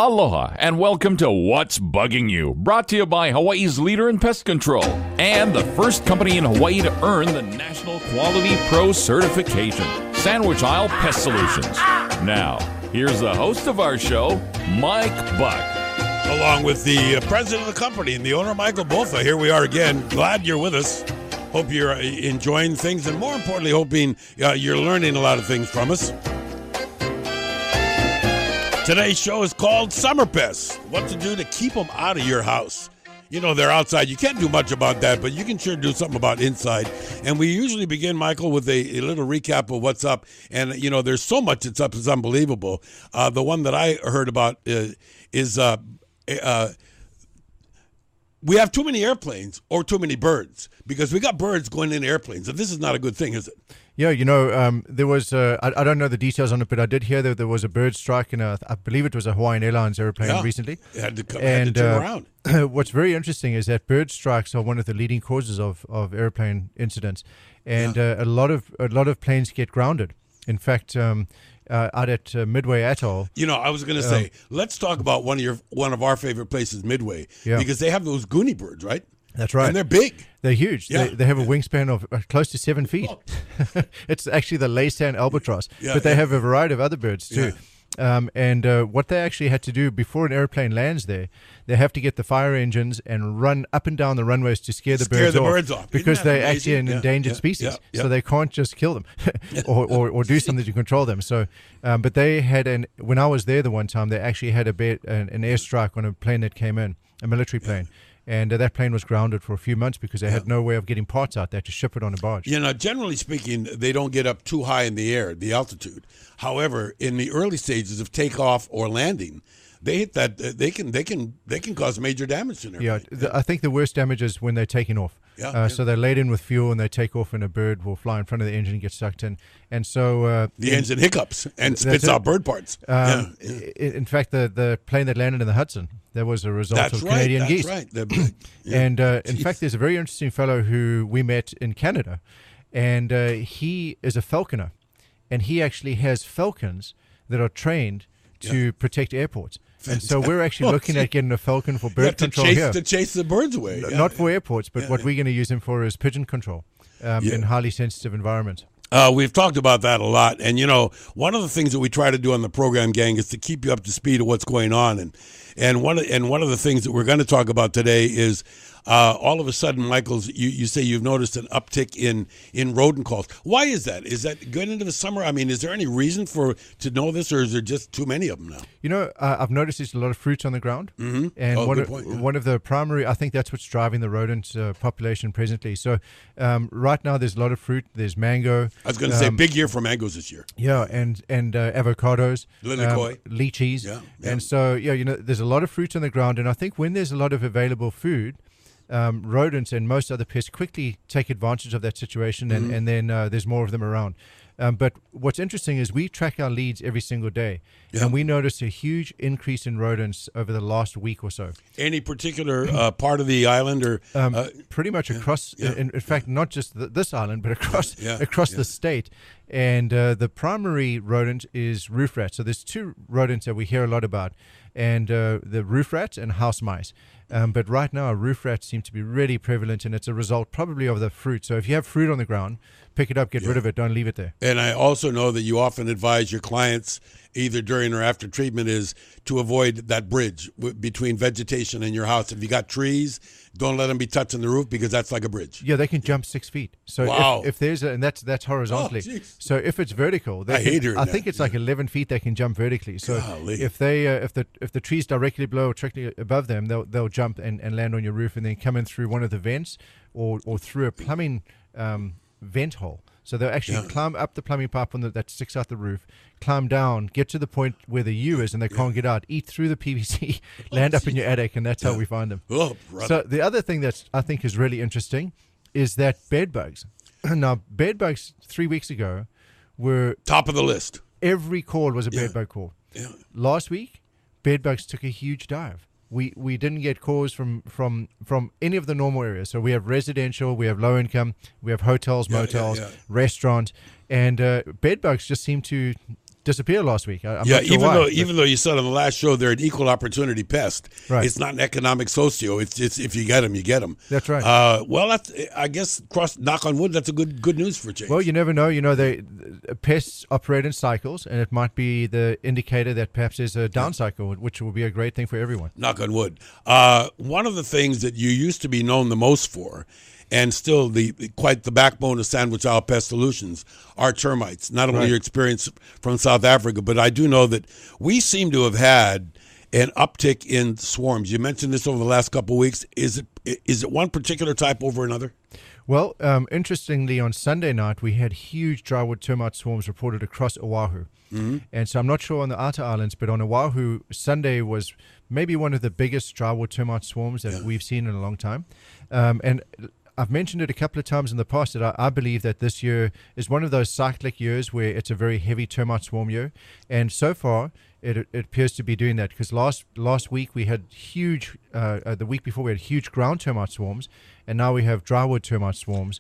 Aloha and welcome to What's Bugging You, brought to you by Hawaii's leader in pest control and the first company in Hawaii to earn the National Quality Pro certification, Sandwich Isle Pest Solutions. Now, here's the host of our show, Mike Buck. Along with the president of the company and the owner, Michael Botha. Here we are again. Glad you're with us. Hope you're enjoying things, and more importantly, hoping you're learning a lot of things from us. Today's show is called Summer Pests. What to do to keep them out of your house. You know, they're outside. You can't do much about that, but you can sure do something about inside. And we usually begin, Michael, with a little recap of what's up. And, you know, there's so much that's up, it's unbelievable. The one that I heard about is we have too many airplanes or too many birds, because we got birds going in airplanes. And this is not a good thing, is it? Yeah, you know, there was, I don't know the details on it, but I did hear that there was a bird strike in I believe it was a Hawaiian Airlines airplane recently. It had to turn around. What's very interesting is that bird strikes are one of the leading causes of airplane incidents. And a lot of planes get grounded. In fact, out at Midway Atoll. You know, I was going to say, let's talk about one of our favorite places, Midway, because they have those Goonie birds, right? That's right. And they're big. They're huge. Yeah. They have a wingspan of close to 7 feet. Oh. It's actually the Laysan albatross, but they have a variety of other birds too. Yeah. What they actually had to do before an airplane lands there, they have to get the fire engines and run up and down the runways to scare the birds off. Because they're actually an endangered species, so they can't just kill them or do something to control them. So, but they had when I was there the one time, they actually had an airstrike on a plane that came in, a military plane. And that plane was grounded for a few months because they had no way of getting parts out there to ship it on a barge. You know, generally speaking, they don't get up too high in the air, the altitude. However, in the early stages of takeoff or landing, they hit that. They can cause major damage to an airplane. Yeah, I think the worst damage is when they're taking off. So they're laden with fuel and they take off, and a bird will fly in front of the engine and get sucked in. And so the engine hiccups and spits out bird parts. In fact, the plane that landed in the Hudson, that was a result of Canadian geese. That's right. And in fact, there's a very interesting fellow who we met in Canada, and he is a falconer, and he actually has falcons that are trained to protect airports. And so we're actually looking at getting a falcon for bird control here. To chase the birds away. Not for airports, but what we're going to use him for is pigeon control in highly sensitive environments. We've talked about that a lot. And, you know, one of the things that we try to do on the program, gang, is to keep you up to speed of what's going on. And one of the things that we're going to talk about today is all of a sudden, Michael, you say you've noticed an uptick in rodent calls. Why is that? Is that going into the summer? I mean, is there any reason to know this, or is there just too many of them now? You know, I've noticed there's a lot of fruits on the ground. Mm-hmm. And one of the primary, I think that's what's driving the rodent population presently. So right now there's a lot of fruit. There's mango. I was going to say, big year for mangoes this year. Yeah, and avocados. Lychees. Yeah. And so, you know, there's a lot of fruit on the ground. And I think when there's a lot of available food, rodents and most other pests quickly take advantage of that situation, and then there's more of them around. But what's interesting is we track our leads every single day, and we notice a huge increase in rodents over the last week or so. Any particular part of the island, or pretty much across? In fact, not just this island, but across the state. And the primary rodent is roof rats. So there's two rodents that we hear a lot about, and the roof rats and house mice. But right now, roof rats seem to be really prevalent, and it's a result probably of the fruit. So if you have fruit on the ground, pick it up, get rid of it, don't leave it there. And I also know that you often advise your clients, either during or after treatment, is to avoid that bridge between vegetation and your house. If you got trees, don't let them be touching the roof, because that's like a bridge. Yeah, they can jump 6 feet. So if there's and that's horizontally. So if it's vertical, I think it's like 11 feet they can jump vertically. So if the trees directly below or directly above them, they'll jump and land on your roof, and then come in through one of the vents or through a plumbing vent hole. So they'll actually climb up the plumbing pipe that sticks out the roof, climb down, get to the point where the U is, and they can't get out, eat through the PVC, land up in your attic, and that's how we find them. So the other thing that I think is really interesting is that bed bugs. Now, bed bugs 3 weeks ago were top of the list. Every call was a bed bug call. Yeah. Last week, bed bugs took a huge dive. We didn't get calls from any of the normal areas. So we have residential, we have low income, we have hotels, motels, restaurants, and bed bugs just seem to disappear last week. I'm not sure even though you said on the last show they're an equal opportunity pest. Right. It's not an economic socio. It's if you get them, you get them. That's right. Well, that's, I guess, knock on wood, that's a good news for change. Well, you never know. Pests operate in cycles, and it might be the indicator that perhaps there's a down cycle, which will be a great thing for everyone. Knock on wood. One of the things that you used to be known the most for, and still quite the backbone of Sandwich Isle Pest Solutions, are termites. Not only your experience from South Africa, but I do know that we seem to have had an uptick in swarms. You mentioned this over the last couple of weeks. Is it one particular type over another? Well, interestingly, on Sunday night, we had huge drywood termite swarms reported across Oahu. Mm-hmm. And so I'm not sure on the outer islands, but on Oahu, Sunday was maybe one of the biggest drywood termite swarms that we've seen in a long time. And I've mentioned it a couple of times in the past that I believe that this year is one of those cyclic years where it's a very heavy termite swarm year. And so far, it appears to be doing that, because last week we had huge, the week before we had huge ground termite swarms, and now we have drywood termite swarms,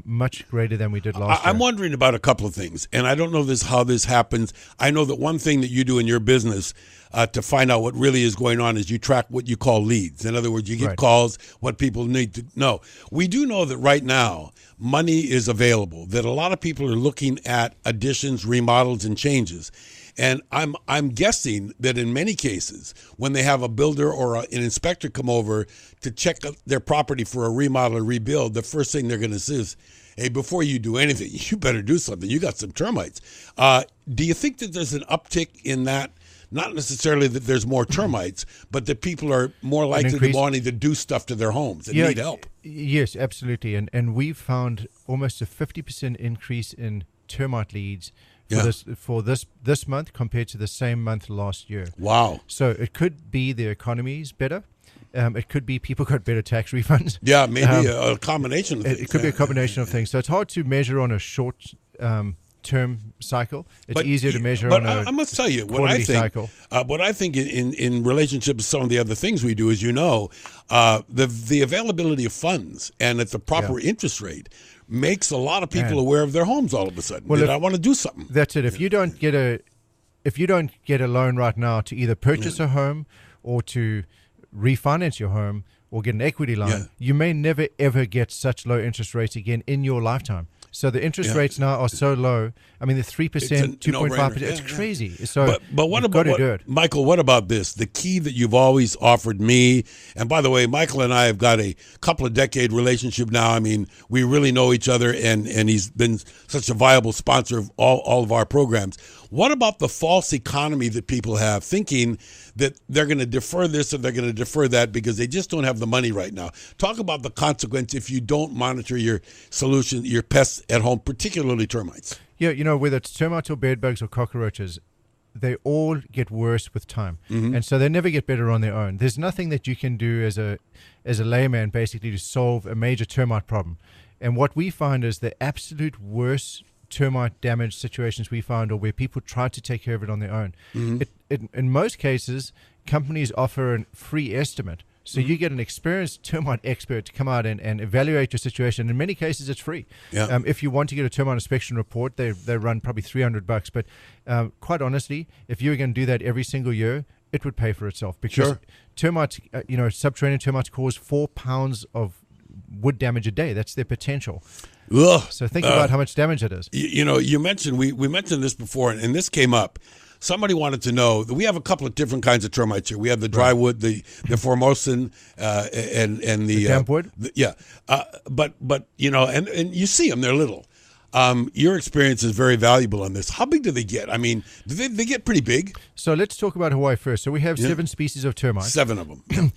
much greater than we did last year. I'm wondering about a couple of things, and I don't know how this happens. I know that one thing that you do in your business to find out what really is going on is you track what you call leads. In other words, you get calls, what people need to know. We do know that right now money is available, that a lot of people are looking at additions, remodels, and changes. And I'm guessing that in many cases, when they have a builder or an inspector come over to check their property for a remodel or rebuild, the first thing they're going to say is, hey, before you do anything, you better do something. You got some termites. Do you think that there's an uptick in that? Not necessarily that there's more termites, but that people are more likely to be wanting to do stuff to their homes and need help. Yes, absolutely. And we've found almost a 50% increase in termite leads for this month compared to the same month last year. Wow. So it could be the economy's better. It could be people got better tax refunds. Yeah, maybe a combination of things. It could be a combination of things. So it's hard to measure on a short term cycle. It's easier to measure on a I must tell you, cycle. What I think in relationship to some of the other things we do is, the availability of funds and at the proper interest rate makes a lot of people aware of their homes all of a sudden. Well, I want to do something. That's it. If you don't get a loan right now to either purchase a home or to refinance your home or get an equity loan, you may never ever get such low interest rates again in your lifetime. So the interest rates now are so low. I mean, the 3%, 2.5%, it's crazy. So but what about Michael, what about this? The key that you've always offered me, and by the way, Michael and I have got a couple of decade relationship now. I mean, we really know each other, and he's been such a viable sponsor of all of our programs. What about the false economy that people have, thinking that they're going to defer this or they're going to defer that because they just don't have the money right now? Talk about the consequence if you don't monitor your solution, your pests at home, particularly termites. Yeah, whether it's termites or bedbugs or cockroaches, they all get worse with time. Mm-hmm. And so they never get better on their own. There's nothing that you can do as a layman basically to solve a major termite problem. And what we find is the absolute worst termite damage situations we found are where people try to take care of it on their own. Mm-hmm. In most cases, companies offer a free estimate. So you get an experienced termite expert to come out and evaluate your situation. In many cases, it's free. Yeah. If you want to get a termite inspection report, they run probably $300. But quite honestly, if you were going to do that every single year, it would pay for itself, because termites, subterranean termites cause 4 pounds of wood damage a day. That's their potential. Ugh. So think about how much damage it is. You mentioned, we mentioned this before, and this came up. Somebody wanted to know that we have a couple of different kinds of termites here. We have the drywood, the Formosan, and the damp wood. But and you see them; they're little. Your experience is very valuable on this. How big do they get? I mean, do they get pretty big? So let's talk about Hawaii first. So we have 7 species of termites. 7 of them.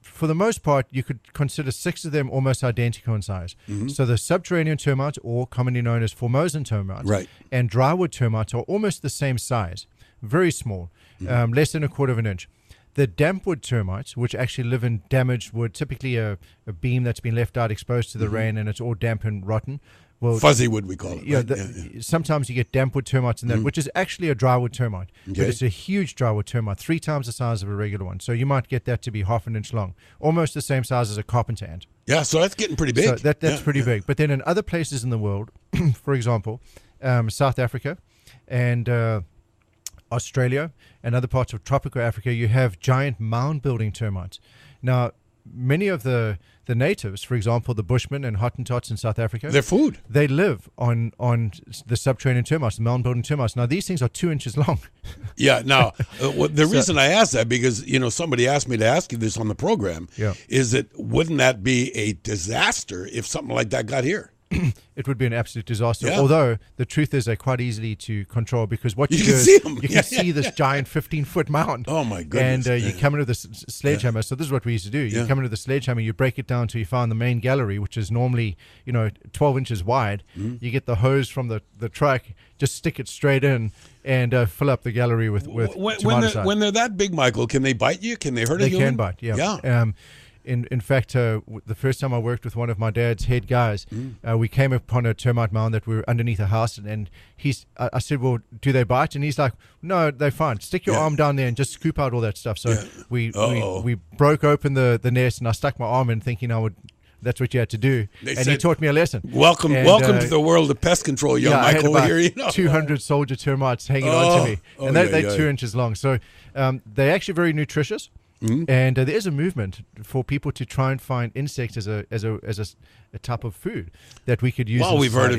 For the most part, you could consider 6 of them almost identical in size. Mm-hmm. So the subterranean termites, or commonly known as Formosan termites, and drywood termites are almost the same size, very small, less than 1/4 of an inch. The dampwood termites, which actually live in damaged wood, typically a beam that's been left out exposed to the rain and it's all damp and rotten, Well, fuzzy wood, we call it. Yeah, right? Sometimes you get damp wood termites in that, which is actually a drywood termite. Okay. But it's a huge drywood termite, 3 times the size of a regular one. So you might get that to be half an inch long, almost the same size as a carpenter ant. Yeah, so that's getting pretty big. So that's pretty big. But then in other places in the world, for example, South Africa and Australia and other parts of tropical Africa, you have giant mound-building termites. Now, many of the natives, for example, the Bushmen and Hottentots in South Africa, their food, they live on the subterranean termites, the mound-building termites. Now, these things are 2 inches long. Yeah. Now, the reason I asked that, because somebody asked me to ask you this on the program, is that wouldn't that be a disaster if something like that got here? It would be an absolute disaster. Yeah. Although the truth is, they're quite easily to control, because what you do is see them. You can see this giant 15-foot mound. Oh my goodness! And you come into this sledgehammer. So this is what we used to do. You come into the sledgehammer, you break it down until you find the main gallery, which is normally 12 inches wide. You get the hose from the truck, just stick it straight in, and fill up the gallery with when they're that big, Michael, can they bite you? Can they hurt a human? They can bite. Yeah. In fact, the first time I worked with one of my dad's head guys, we came upon a termite mound that we were underneath a house, and I said, well, do they bite? And he's like, no, they're fine. Stick your arm down there and just scoop out all that stuff. So we broke open the nest, and I stuck my arm in thinking that's what you had to do. And he taught me a lesson. Welcome to the world of pest control, young Michael. I had about 200 soldier termites hanging on to me. And they're 2 inches long. So they're actually very nutritious. And there is a movement for people to try and find insects as a type of food that we could use. Well, we've heard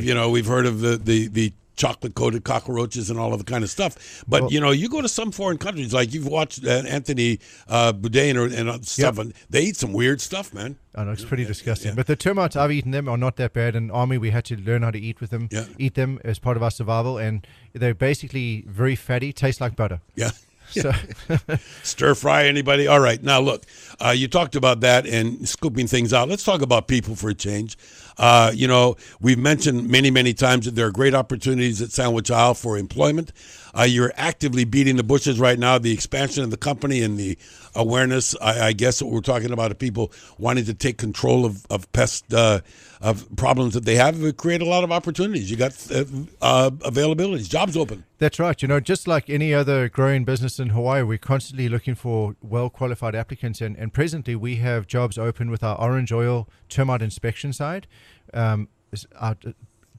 of the chocolate coated cockroaches and all of the kind of stuff. But you go to some foreign countries, like you've watched Anthony Bourdain and stuff, and they eat some weird stuff, man. I know, it's pretty disgusting. But the termites, I've eaten them, are not that bad. In Army, we had to learn how to eat them as part of our survival, and they're basically very fatty, taste like butter. Yeah. So. Stir fry anybody? All right. Now, look, you talked about that and scooping things out. Let's talk about people for a change. We've mentioned many, many times that there are great opportunities at Sandwich Isle for employment. You're actively beating the bushes right now, the expansion of the company and the awareness. I guess what we're talking about are people wanting to take control of pest of problems that they have. It create a lot of opportunities. You got availabilities, jobs open. That's right. Just like any other growing business in Hawaii, we're constantly looking for well-qualified applicants. And presently, we have jobs open with our orange oil termite inspection side, our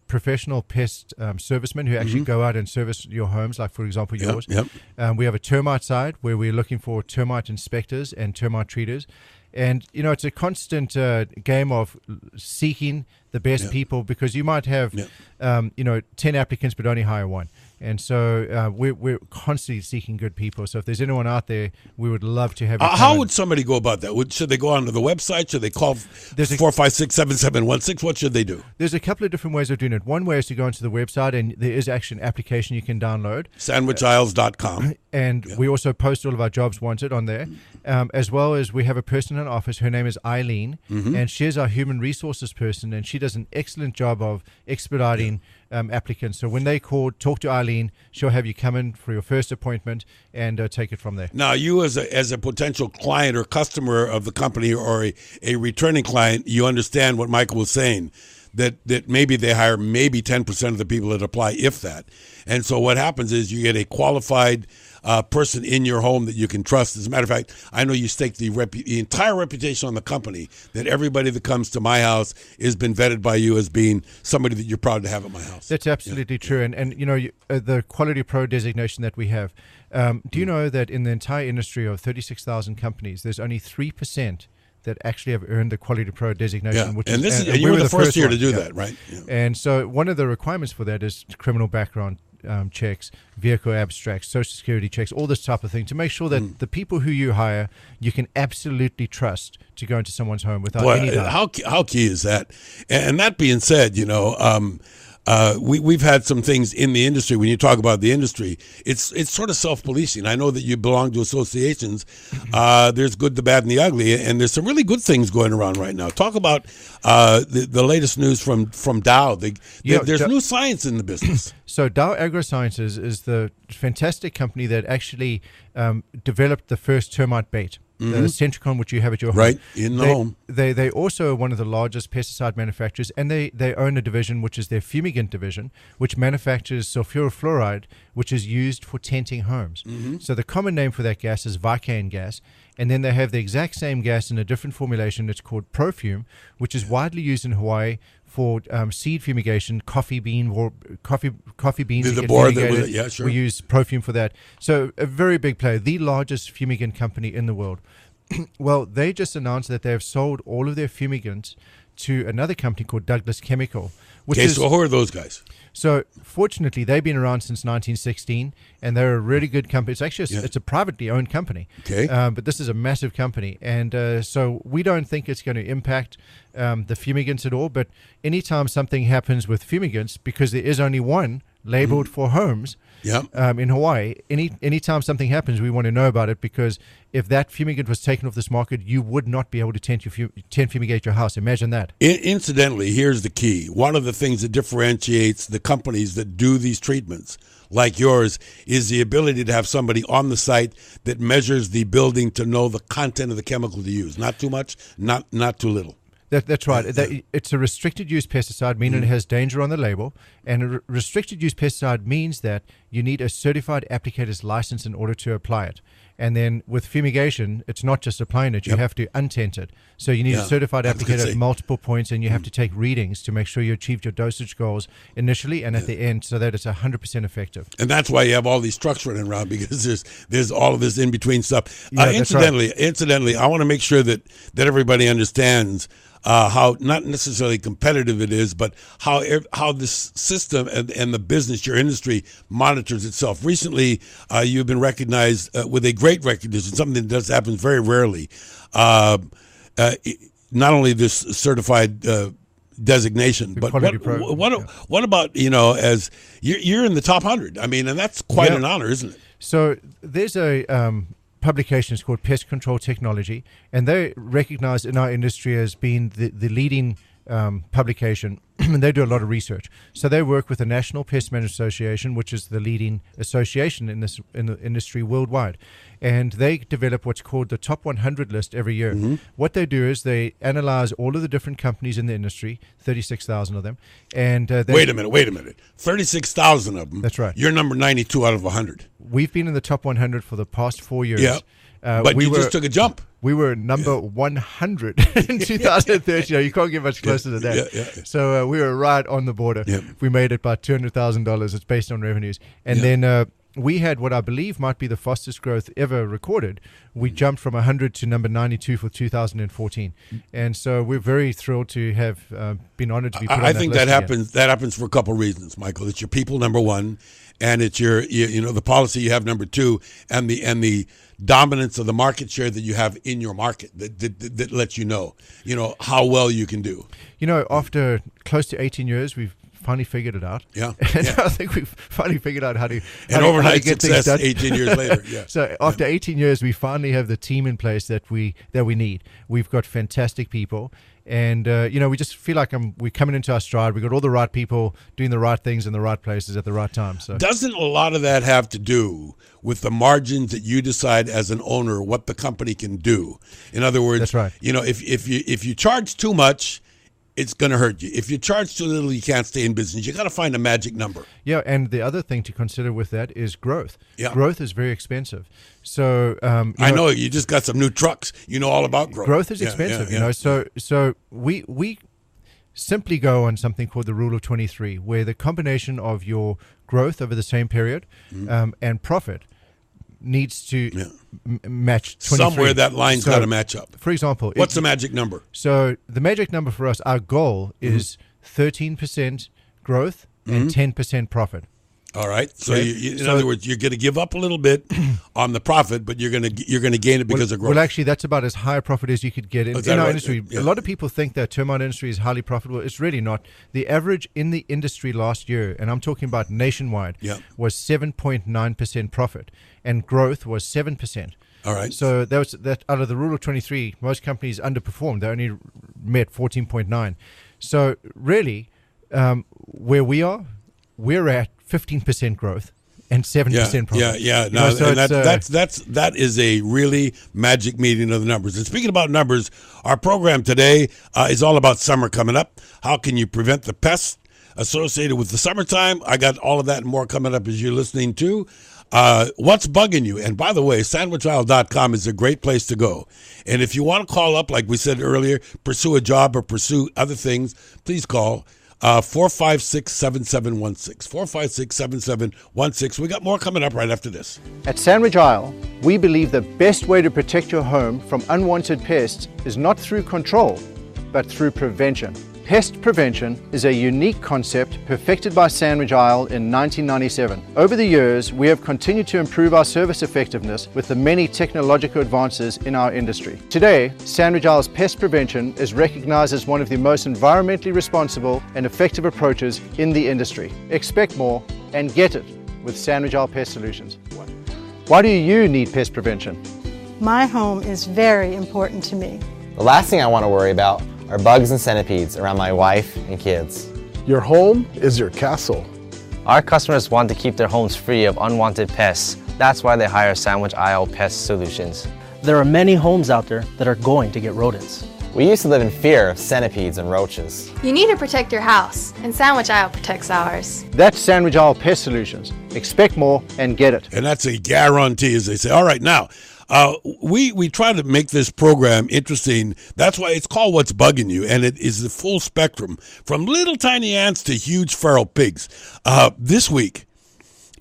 professional pest servicemen who actually go out and service your homes, like, for example, yours. We have a termite side where we're looking for termite inspectors and termite treaters. And, it's a constant game of seeking the best people, because you might have, 10 applicants but only hire one. And so we're constantly seeking good people. So if there's anyone out there, we would love to have you. How would somebody go about that? Should they go onto the website? Should they call 456-7716? What should they do? There's a couple of different ways of doing it. One way is to go onto the website, and there is actually an application you can download. SandwichIsles.com. And we also post all of our jobs wanted on there, as well as we have a person in our office. Her name is Eileen, and she's our human resources person, and she does an excellent job of expediting applicants. So when they talk to Eileen, she'll have you come in for your first appointment and take it from there. Now, you as a potential client or customer of the company, or a returning client, you understand what Michael was saying, that maybe they hire maybe 10% of the people that apply, if that. And so what happens is you get a qualified person in your home that you can trust. As a matter of fact, I know you stake the entire reputation on the company, that everybody that comes to my house has been vetted by you as being somebody that you're proud to have at my house. That's absolutely true. And the Quality Pro designation that we have, do you know that in the entire industry of 36,000 companies, there's only 3% that actually have earned the Quality Pro designation? Which and you were the first year to do that, right? Yeah. And so one of the requirements for that is criminal background checks, vehicle abstracts, social security checks, all this type of thing, to make sure that the people who you hire, you can absolutely trust to go into someone's home without any doubt. How key is that? And that being said, we've had some things in the industry. When you talk about the industry, it's sort of self-policing. I know that you belong to associations. There's good, the bad, and the ugly, and there's some really good things going around right now. Talk about the latest news from Dow. There's new science in the business. So Dow AgroSciences is the fantastic company that actually developed the first termite bait. Centricon, which you have at your home. Right, in the home. They also are one of the largest pesticide manufacturers, and they own a division, which is their fumigant division, which manufactures sulfurofluoride, which is used for tenting homes. So the common name for that gas is Vicane gas. And then they have the exact same gas in a different formulation. It's called Profume, which is widely used in Hawaii for seed fumigation, coffee beans. The board that was, yeah, sure. We use Profume for that. So a very big player, the largest fumigant company in the world. Well, they just announced that they have sold all of their fumigants to another company called Douglas Chemical. So who are those guys? So fortunately, they've been around since 1916, and they're a really good company. It's actually it's a privately owned company, but this is a massive company, and so we don't think it's going to impact the fumigants at all. But anytime something happens with fumigants, because there is only one labeled for homes in Hawaii, anytime something happens, we want to know about it, because if that fumigant was taken off this market, you would not be able to tent fumigate your house. Imagine that. Incidentally, here's the key. One of the things that differentiates the companies that do these treatments, like yours, is the ability to have somebody on the site that measures the building to know the content of the chemical to use. Not too much, not too little. That's right. It's a restricted use pesticide, meaning it has danger on the label. And a restricted use pesticide means that you need a certified applicator's license in order to apply it. And then with fumigation, it's not just applying it, you have to untent it. So you need a certified applicator at multiple points, and you have to take readings to make sure you achieved your dosage goals initially and at the end, so that it's 100% effective. And that's why you have all these trucks running around, because there's all of this in-between stuff. Incidentally, I want to make sure that everybody understands how not necessarily competitive it is, but how this system and the business, your industry, monitors itself. Recently, you've been recognized with a great recognition, something that does happen very rarely. Not only this certified designation, but what about, as you're in the top 100? I mean, and that's quite an honor, isn't it? So there's a publication is called Pest Control Technology, and they're recognized in our industry as being the leading publication, and they do a lot of research. So they work with the National Pest Management Association, which is the leading association in the industry worldwide, and they develop what's called the top 100 list every year. What they do is they analyze all of the different companies in the industry, 36,000 of them, and wait a minute, 36,000 of them. That's right. You're number 92 out of 100. We've been in the top 100 for the past 4 years. Yeah. But we just took a jump. We were number 100 in 2013. You can't get much closer to that. So we were right on the border. We made it by $200,000. It's based on revenues. And then we had what I believe might be the fastest growth ever recorded. We jumped from 100 to number 92 for 2014. And so we're very thrilled to have been honored to be put on that list. I think that happens for a couple of reasons, Michael. It's your people, number one, and it's your the policy you have, number two, and the dominance of the market share that you have in your market that lets you know how well you can do. After close to 18 years, we've finally figured it out. And I think we've finally figured out how to overnight get success things done. 18 years later. So after 18 years, we finally have the team in place that we need. We've got fantastic people. And, we just feel like we're coming into our stride. We've got all the right people doing the right things in the right places at the right time. So doesn't a lot of that have to do with the margins that you decide as an owner what the company can do? In other words, that's right. If you charge too much, it's going to hurt you. If you charge too little, you can't stay in business. You got to find a magic number. Yeah, and the other thing to consider with that is growth. Yeah. Growth is very expensive. So I know you just got some new trucks. You know all about growth. Growth is expensive. So we simply go on something called the Rule of 23, where the combination of your growth over the same period and profit needs to match 23. Somewhere that line's got to match up. For example, what's the magic number? So the magic number for us, our goal is 13% growth and 10% profit. All right. So, in other words, you're going to give up a little bit on the profit, but you're going to gain it because of growth. Well, actually, that's about as high a profit as you could get in our industry. Yeah. A lot of people think that termite industry is highly profitable. It's really not. The average in the industry last year, and I'm talking about nationwide, was 7.9% profit, and growth was 7%. All right. So that out of the Rule of 23, most companies underperformed. They only met 14.9. So really, where we are, we're at 15% growth and 70% profit. Yeah. No, so and that is a really magic meeting of the numbers. And speaking about numbers, our program today is all about summer coming up. How can you prevent the pests associated with the summertime? I got all of that and more coming up as you're listening to What's Bugging You. And by the way, sandwichaisle.com is a great place to go. And if you want to call up, like we said earlier, pursue a job or pursue other things, please call 456-7716. 456-7716. We got more coming up right after this. At Sandwich Isle, we believe the best way to protect your home from unwanted pests is not through control, but through prevention. Pest prevention is a unique concept perfected by Sandwich Isle in 1997. Over the years, we have continued to improve our service effectiveness with the many technological advances in our industry. Today, Sandwich Isle's pest prevention is recognized as one of the most environmentally responsible and effective approaches in the industry. Expect more and get it with Sandwich Isle Pest Solutions. Why do you need pest prevention? My home is very important to me. The last thing I want to worry about are bugs and centipedes around my wife and kids. Your home is your castle. Our customers want to keep their homes free of unwanted pests. That's why they hire Sandwich Isle Pest Solutions. There are many homes out there that are going to get rodents. We used to live in fear of centipedes and roaches. You need to protect your house, and Sandwich Isle protects ours. That's Sandwich Isle Pest Solutions. Expect more and get it. And that's a guarantee, as they say. All right, now, we try to make this program interesting. That's why it's called What's Bugging You, and it is the full spectrum from little tiny ants to huge feral pigs. This week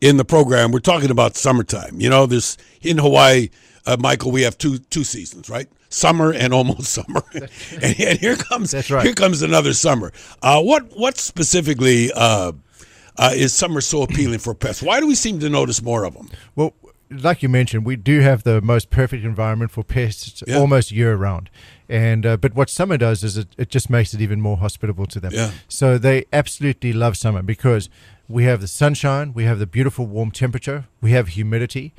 in the program, we're talking about summertime. You know, this in Hawaii, Michael, we have two seasons, right? Summer and almost summer, and here comes another summer. What specifically is summer so appealing for pests? Why do we seem to notice more of them? Well, like you mentioned, we do have the most perfect environment for pests almost year round. And but what summer does is it just makes it even more hospitable to them. Yeah. So they absolutely love summer because we have the sunshine, we have the beautiful warm temperature, we have humidity.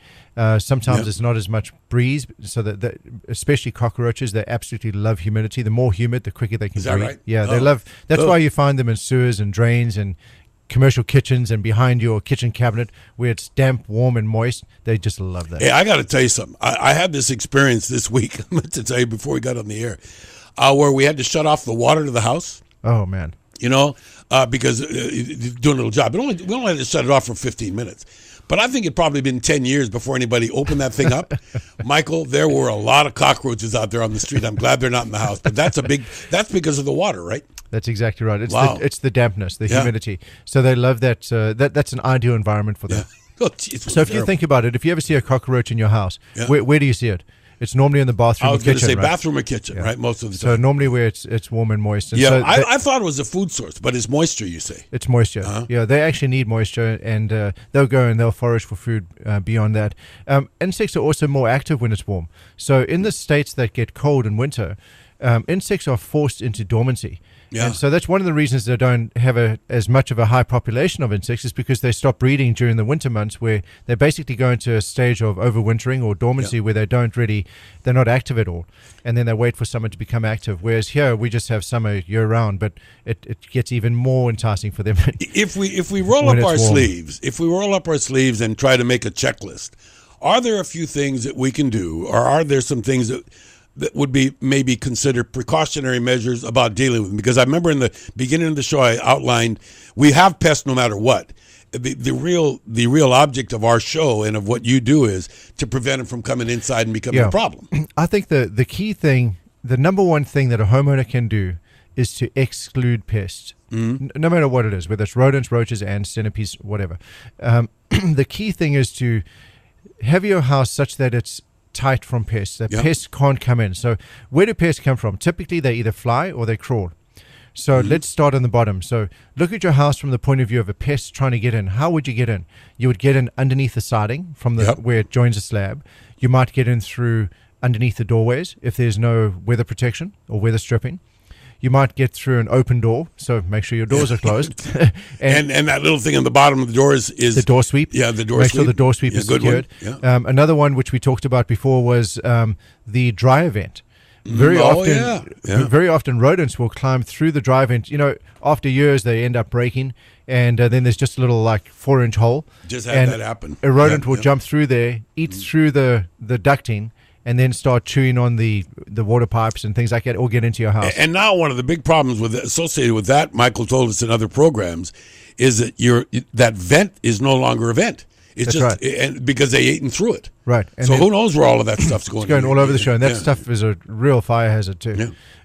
Sometimes it's not as much breeze, so that especially cockroaches, they absolutely love humidity. The more humid, the quicker they can breed. Right? Yeah, they love. That's why you find them in sewers and drains and commercial kitchens and behind your kitchen cabinet where it's damp, warm, and moist. They just love that. Hey, I got to tell you something. I had this experience this week. I meant to tell you before we got on the air, where we had to shut off the water to the house. Oh man! You know, because doing a little job. We only had to shut it off for 15 minutes. But I think it probably been 10 years before anybody opened that thing up. Michael, there were a lot of cockroaches out there on the street. I'm glad they're not in the house. But that's because of the water, right? That's exactly right. It's the dampness, the humidity. So they love that. That's an ideal environment for them. Yeah. Oh, geez, so if you think about it, if you ever see a cockroach in your house, where do you see it? It's normally in the bathroom or kitchen. I was going to say bathroom or kitchen, right? Most of the time. So normally where it's warm and moist. And so I thought it was a food source, but it's moisture, you say? It's moisture. Uh-huh. Yeah, they actually need moisture, and they'll go and they'll forage for food beyond that. Insects are also more active when it's warm. So in the states that get cold in winter, insects are forced into dormancy. Yeah. And so that's one of the reasons they don't have as much of a high population of insects is because they stop breeding during the winter months where they basically go into a stage of overwintering or dormancy where they're not active at all. And then they wait for summer to become active. Whereas here we just have summer year round, but it gets even more enticing for them. If we roll up our sleeves and try to make a checklist, are there a few things that we can do, or are there some things that would be maybe considered precautionary measures about dealing with them? Because I remember in the beginning of the show I outlined we have pests no matter what. The real object of our show and of what you do is to prevent them from coming inside and becoming a problem. I think the key thing, the number one thing that a homeowner can do is to exclude pests. Mm-hmm. No matter what it is, whether it's rodents, roaches, ants, centipedes, whatever. The key thing is to have your house such that it's tight from pests, that pests can't come in. So where do pests come from? Typically they either fly or they crawl. So let's start on the bottom. So look at your house from the point of view of a pest trying to get in. How would you get in? You would get in underneath the siding from where it joins a slab. You might get in through underneath the doorways if there's no weather protection or weather stripping. You might get through an open door, so make sure your doors are closed. and that little thing on the bottom of the door is the door sweep. Yeah, the door sweep. Make sweep. sure the door sweep is secured. Another one which we talked about before was the dry vent. Very often rodents will climb through the dry vent. You know, after years they end up breaking, and then there's just a little like 4-inch hole. Just had that happen. A rodent will jump through there, eat through the ducting, and then start chewing on the water pipes and things like that, or get into your house. And now one of the big problems associated with that, Michael told us in other programs, is that that vent is no longer a vent. It's That's just and because they ate through it. Right. And so who knows where all of that stuff's going? It's going all over the show, and that stuff is a real fire hazard too.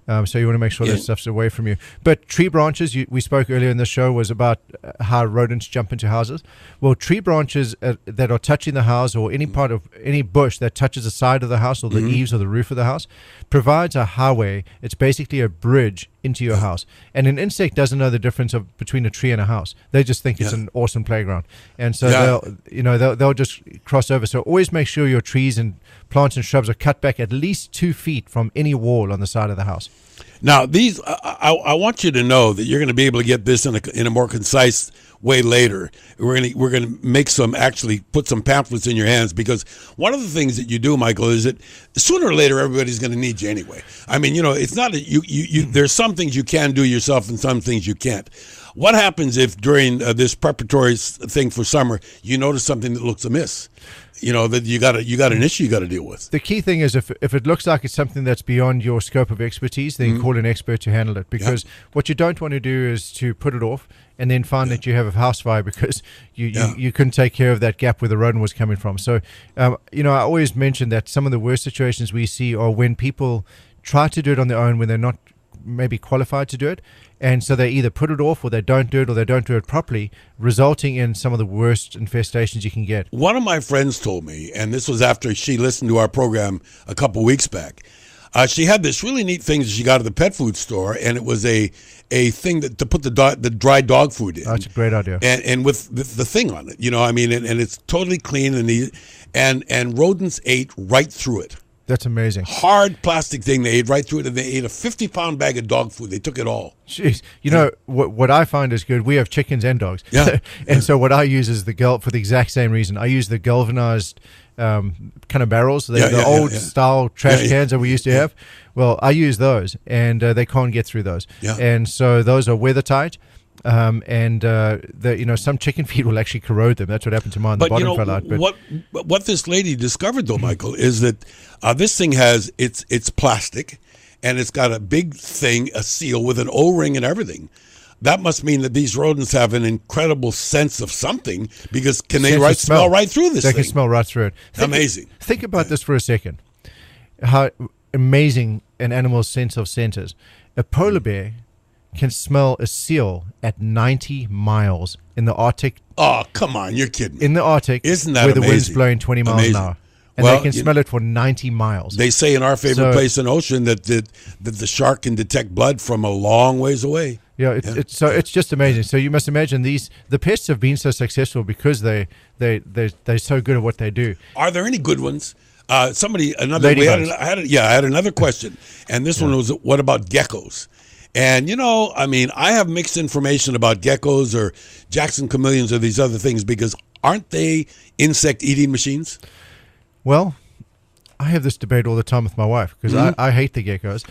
Yeah. So you want to make sure that stuff's away from you. But tree branches, we spoke earlier in the show, was about how rodents jump into houses. Well, tree branches that are touching the house, or any part of any bush that touches the side of the house or the eaves or the roof of the house, provides a highway. It's basically a bridge into your house. And an insect doesn't know the difference between a tree and a house. They just think it's an awesome playground, and so they'll just cross over. So always make sure your trees and plants and shrubs are cut back at least 2 feet from any wall on the side of the house. Now, these I want you to know that you're going to be able to get this in a more concise way later. We're going to put some pamphlets in your hands, because one of the things that you do, Michael, is that sooner or later everybody's going to need you anyway. I mean, it's not that you there's some things you can do yourself and some things you can't. What happens if during this preparatory thing for summer you notice something that looks amiss? That you got an issue you got to deal with. The key thing is if it looks like it's something that's beyond your scope of expertise, then call an expert to handle it, because what you don't want to do is to put it off and then find that you have a house fire because you couldn't take care of that gap where the rodent was coming from. So, I always mention that some of the worst situations we see are when people try to do it on their own when they're not maybe qualified to do it, and so they either put it off or they don't do it or they don't do it properly, resulting in some of the worst infestations you can get. One of my friends told me, and this was after she listened to our program a couple weeks back, she had this really neat thing that she got at the pet food store, and it was a thing to put the dry dog food in. That's a great idea. And with the thing on it, and it's totally clean, and rodents ate right through it. That's amazing. Hard plastic thing. They ate right through it, and they ate a 50-pound bag of dog food. They took it all. Jeez. What I find is good. We have chickens and dogs. Yeah. And so what I use is for the exact same reason. I use the galvanized kind of barrels, the old style trash cans that we used to have. Well, I use those, and they can't get through those. Yeah. And so those are weather tight. Some chicken feed will actually corrode them. That's what happened to mine. The bottom fell out. But what this lady discovered, though, Michael, is that this thing has it's plastic, and it's got a big thing, a seal with an O-ring and everything. That must mean that these rodents have an incredible sense of something, because they smell right through this thing? They can smell right through it. Amazing. Think about this for a second. How amazing an animal's sense of scent is. A polar bear can smell a seal at 90 miles in the Arctic. Oh, come on. You're kidding me. In the Arctic, isn't that where amazing? The wind's blowing 20 miles an hour. And they can smell it for 90 miles. They say in our favorite place in the ocean that the shark can detect blood from a long ways away. Yeah, it's just amazing. So you must imagine the pests have been so successful because they're so good at what they do. Are there any good ones? I had another question, and this one was, what about geckos? And, I have mixed information about geckos or Jackson chameleons or these other things, because aren't they insect-eating machines? Well, I have this debate all the time with my wife, because I hate the geckos,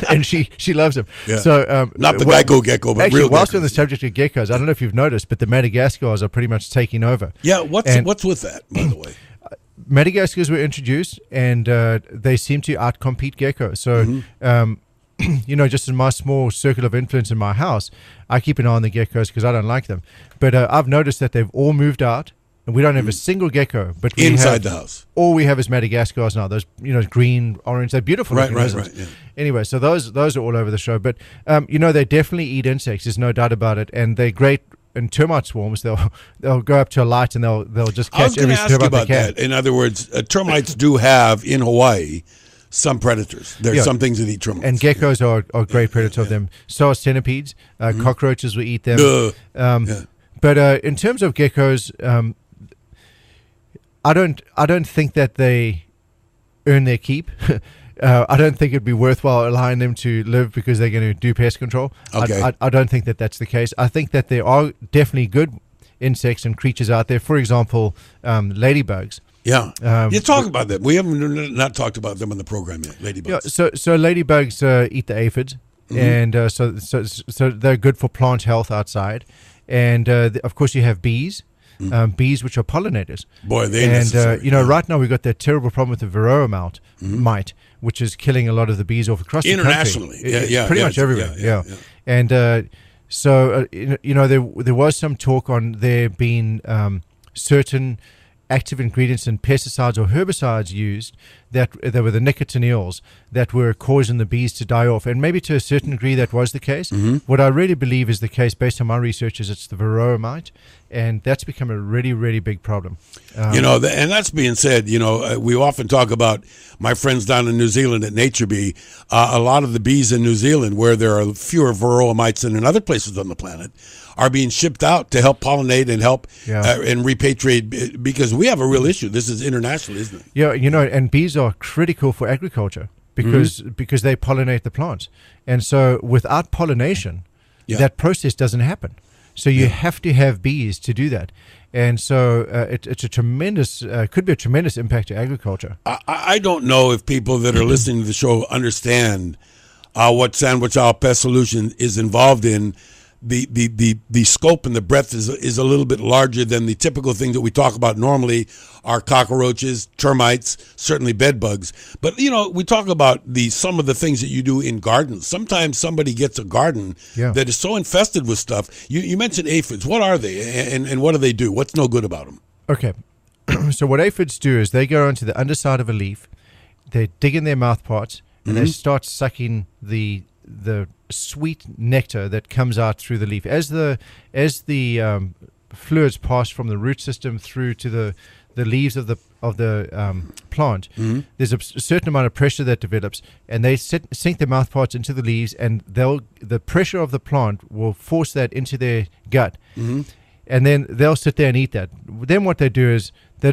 and she loves them. Yeah. So not the Geico gecko, but actually, real whilst geckos. on the subject of geckos, I don't know if you've noticed, but the Madagascars are pretty much taking over. Yeah, what's with that, by the way? Madagascars were introduced, and they seem to outcompete geckos. So, just in my small circle of influence in my house, I keep an eye on the geckos because I don't like them. But I've noticed that they've all moved out, and we don't have a single gecko. But inside the house, all we have is Madagascars now. Those, green, orange, they're beautiful. Right. Yeah. Anyway, so those are all over the show. But they definitely eat insects. There's no doubt about it, and they're great. In termite swarms, they'll go up to a light and they'll just catch every termite they can. I was going to ask you about that. In other words, termites do have in Hawaii some predators. There's some things that eat termites. And geckos are great predators of them. So are centipedes. Cockroaches will eat them. But in terms of geckos, I don't think that they earn their keep. I don't think it'd be worthwhile allowing them to live because they're going to do pest control. Okay. I don't think that that's the case. I think that there are definitely good insects and creatures out there. For example, ladybugs. Yeah. You talk about them. We haven't not talked about them on the program yet. Ladybugs. Yeah, so ladybugs eat the aphids, and so they're good for plant health outside. And of course, you have bees. Bees, which are pollinators. Boy, they right now we've got that terrible problem with the varroa mite, which is killing a lot of the bees off across the country. Internationally, pretty much everywhere. Yeah. And so there was some talk on there being certain active ingredients in pesticides or herbicides used that were the nicotineals that were causing the bees to die off. And maybe to a certain degree that was the case. What I really believe is the case, based on my research, is it's the varroa mite, and that's become a really, really big problem. And that's being said, we often talk about my friends down in New Zealand at Nature Bee. A lot of the bees in New Zealand, where there are fewer varroa mites than in other places on the planet, are being shipped out to help pollinate and help and repatriate, because we have a real issue. This is international, isn't it? Yeah, and bees are critical for agriculture because they pollinate the plants. And so without pollination, that process doesn't happen. So you have to have bees to do that. And so it's a tremendous, could be a tremendous impact to agriculture. I don't know if people that are listening to the show understand what Sandwich Isle Pest Solutions is involved in. The scope and the breadth is a little bit larger than the typical things that we talk about normally are cockroaches, termites, certainly bed bugs. But, we talk about some of the things that you do in gardens. Sometimes somebody gets a garden that is so infested with stuff. You mentioned aphids. What are they and what do they do? What's no good about them? Okay. So what aphids do is they go onto the underside of a leaf, they dig in their mouth parts, and they start sucking the sweet nectar that comes out through the leaf as the fluids pass from the root system through to the leaves of the plant. There's a certain amount of pressure that develops, and they sink their mouth parts into the leaves, and the pressure of the plant will force that into their gut, and then they'll sit there and eat that. Then what they do is they're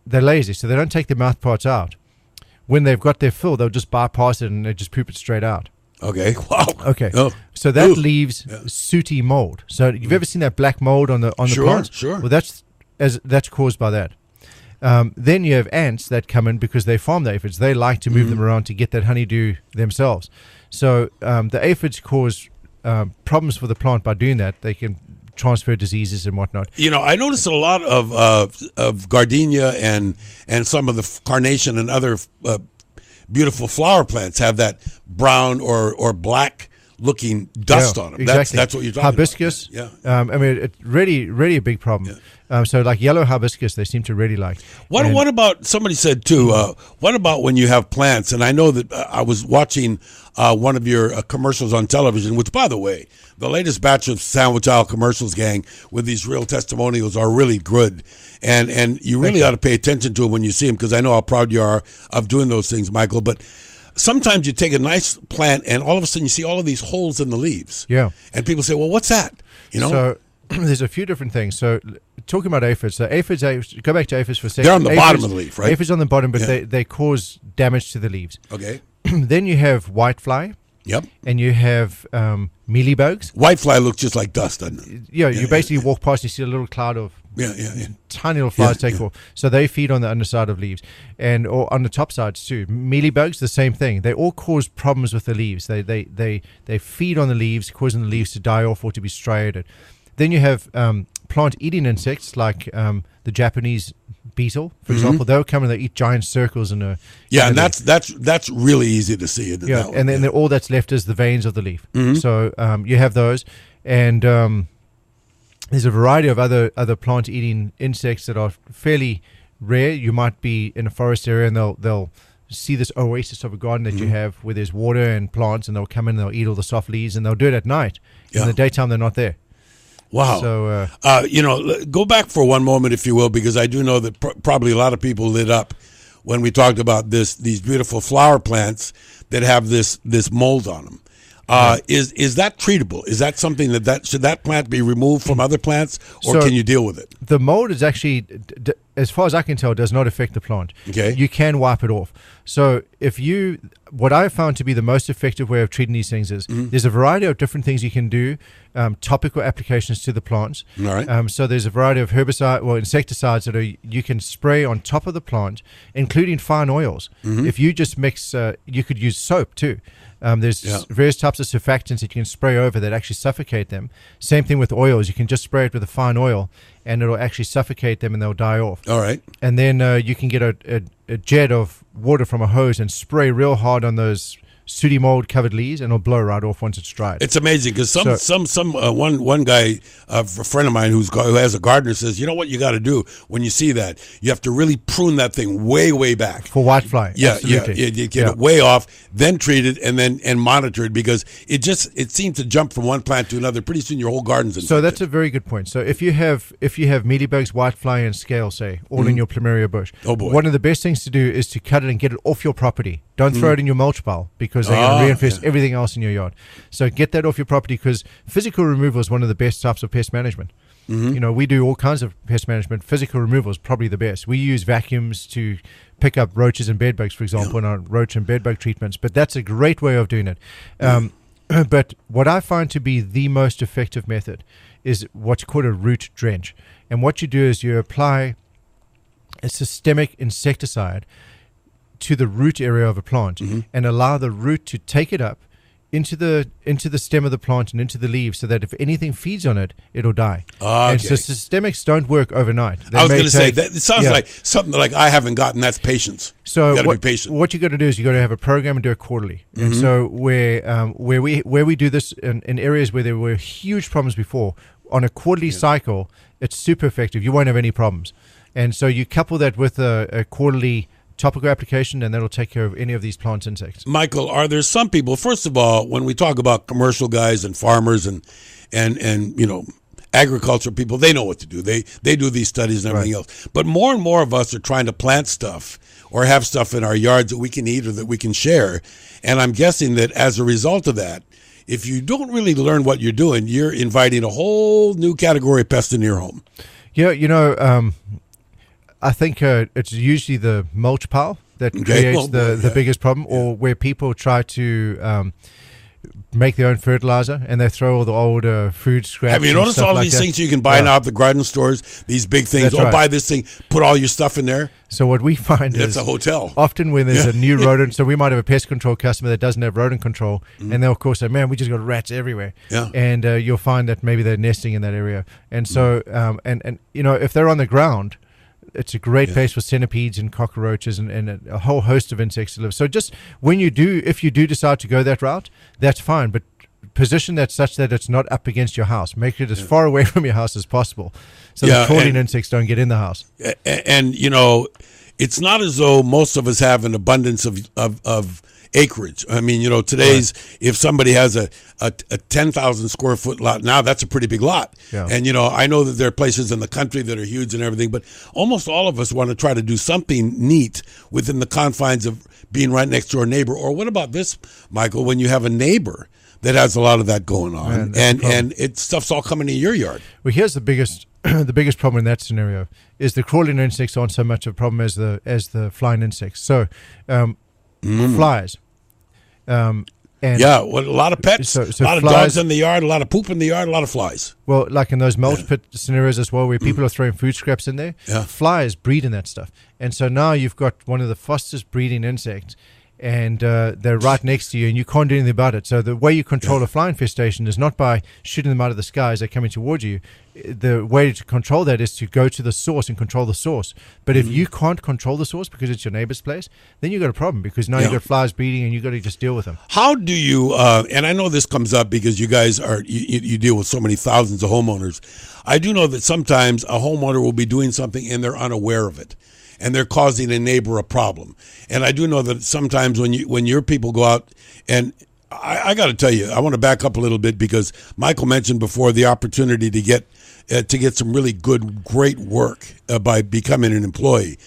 lazy, so they don't take their mouth parts out. When they've got their fill, they'll just bypass it and they just poop it straight out. Okay. Wow. Okay. Oh. So that leaves sooty mold. So you've ever seen that black mold on the plants? Sure. Well, that's caused by that. Then you have ants that come in because they farm the aphids. They like to move them around to get that honeydew themselves. So the aphids cause problems for the plant by doing that. They can transfer diseases and whatnot. I noticed a lot of gardenia and some of the carnation and other beautiful flower plants have that brown or black looking dust on them. Exactly. That's what you're talking hibiscus, about. Hibiscus. It's really a big problem. So like yellow hibiscus, they seem to really like. What about, somebody said too, what about when you have plants? And I know that I was watching one of your commercials on television, which, by the way, the latest batch of Sandwich Isle commercials, gang, with these real testimonials are really good. And you really ought to pay attention to them when you see them, because I know how proud you are of doing those things, Michael. But sometimes you take a nice plant and all of a sudden you see all of these holes in the leaves. Yeah. And people say, well, what's that? So there's a few different things. So talking about aphids, go back to aphids for a second. They're on the bottom of the leaf, right? Aphids on the bottom, but they cause damage to the leaves. Okay. Then you have whitefly. Yep. And you have mealybugs. Whitefly looks just like dust, doesn't it? You basically walk past, you see a little cloud of tiny little flies take off. So they feed on the underside of leaves or on the top sides too. Mealybugs, the same thing. They all cause problems with the leaves. They feed on the leaves, causing the leaves to die off or to be striated. Then you have plant-eating insects like the Japanese beetle, for example. They'll come and they eat giant circles in a and that's really easy to see. And then all that's left is the veins of the leaf. So you have those, and there's a variety of other plant-eating insects that are fairly rare. You might be in a forest area and they'll see this oasis of a garden that you have where there's water and plants, and they'll come in and they'll eat all the soft leaves, and they'll do it at night. In the daytime they're not there. Wow. So, go back for one moment, if you will, because I do know that probably a lot of people lit up when we talked about these beautiful flower plants that have this mold on them. Is that treatable? Is that something should that plant be removed from other plants, or can you deal with it? The mold is actually, as far as I can tell, does not affect the plant. Okay. You can wipe it off. So what I found to be the most effective way of treating these things is there's a variety of different things you can do, topical applications to the plants. All right. So there's a variety of insecticides that you can spray on top of the plant, including fine oils. If you just mix, you could use soap too. There's various types of surfactants that you can spray over that actually suffocate them. Same thing with oils. You can just spray it with a fine oil, and it'll actually suffocate them, and they'll die off. All right. And then you can get a jet of water from a hose and spray real hard on those sooty mold covered leaves, and it'll blow right off once it's dried. It's amazing because one guy, a friend of mine who has a gardener, says, you know what you got to do when you see that? You have to really prune that thing way back for whitefly. Yeah, you get it way off, then treat it, and monitor it, because it seems to jump from one plant to another. Pretty soon your whole garden's infected. So that's a very good point. So if you have mealybugs, whitefly, and scale, say, all in your plumeria bush, one of the best things to do is to cut it and get it off your property. Don't throw it in your mulch pile, because they're going to reinfest everything else in your yard. So get that off your property, because physical removal is one of the best types of pest management. You know, we do all kinds of pest management. Physical removal is probably the best. We use vacuums to pick up roaches and bedbugs, for example, in our roach and bedbug treatments. But that's a great way of doing it. But what I find to be the most effective method is what's called a root drench. And what you do is you apply a systemic insecticide to the root area of a plant and allow the root to take it up into the stem of the plant and into the leaves, so that if anything feeds on it, it'll die. And so systemics don't work overnight. I was going to say that it sounds like something like I haven't gotten. That's patience. So you got to be patient. What you got to do is you got to have a program and do it quarterly. And so where we do this in areas where there were huge problems before, on a quarterly cycle, it's super effective. You won't have any problems. And so you couple that with a quarterly topical application, and that'll take care of any of these plant insects. Michael, are there some people, first of all, when we talk about commercial guys and farmers and you know, agriculture people, they know what to do. They do these studies and everything else. But more and more of us are trying to plant stuff or have stuff in our yards that we can eat or that we can share. And I'm guessing that as a result of that, if you don't really learn what you're doing, you're inviting a whole new category of pests into your home. Yeah, you know, I think it's usually the mulch pile that creates the biggest problem, or where people try to make their own fertilizer and they throw all the old food scraps. Have you noticed all these things you can buy now at the garden stores? These big things. Buy this thing, put all your stuff in there. So what we find is it's a hotel. Often when there's a new rodent, so we might have a pest control customer that doesn't have rodent control, and they'll of course say, "Man, we just got rats everywhere." Yeah. And you'll find that maybe they're nesting in that area, and so and you know, if they're on the ground, it's a great place for centipedes and cockroaches and a whole host of insects to live. So just if you do decide to go that route, that's fine. But position that such that it's not up against your house. Make it as far away from your house as possible, so the crawling insects don't get in the house. And you know, it's not as though most of us have an abundance of acreage. I mean, you know, if somebody has a 10,000 square foot lot, now that's a pretty big lot. Yeah. And, you know, I know that there are places in the country that are huge and everything, but almost all of us want to try to do something neat within the confines of being right next to our neighbor. Or what about this, Michael, when you have a neighbor that has a lot of that going on, and stuff's all coming to your yard? Well, here's the biggest problem in that scenario is the crawling insects aren't so much a problem as the flying insects. So flies. And a lot of pets, a lot of dogs in the yard, a lot of poop in the yard, a lot of flies. Well, like in those mulch pit scenarios as well, where people are throwing food scraps in there, flies breed in that stuff. And so now you've got one of the fastest breeding insects, and they're right next to you, and you can't do anything about it. So the way you control a fly infestation is not by shooting them out of the sky as they're coming towards you. The way to control that is to go to the source and control the source. But if you can't control the source because it's your neighbor's place, then you've got a problem, because now you've got flies breeding and you've got to just deal with them. How do you, and I know this comes up because you guys you deal with so many thousands of homeowners. I do know that sometimes a homeowner will be doing something and they're unaware of it, and they're causing a neighbor a problem. And I do know that sometimes when your people go out, and I got to tell you, I want to back up a little bit, because Michael mentioned before the opportunity to get some really great work by becoming an employee.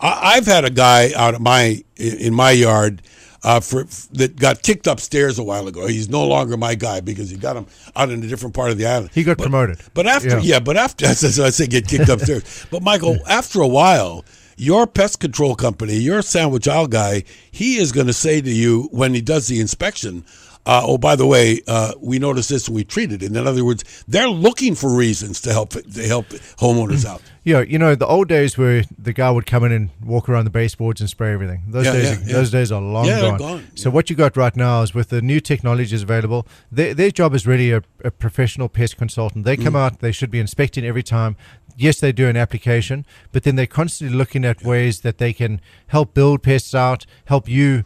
I've had a guy out in my yard that got kicked upstairs a while ago. He's no longer my guy because he got him out in a different part of the island. He got promoted. But after, as I say, get kicked upstairs. But Michael, after a while, your pest control company, your Sandwich Isle guy, he is going to say to you when he does the inspection, oh, by the way, we noticed this and we treated it. In other words, they're looking for reasons to help homeowners out. Yeah, the old days where the guy would come in and walk around the baseboards and spray everything. Those days are long gone. So what you got right now is with the new technologies available, their job is really a professional pest consultant. They come out, they should be inspecting every time. Yes, they do an application, but then they're constantly looking at ways that they can help build pests out, help you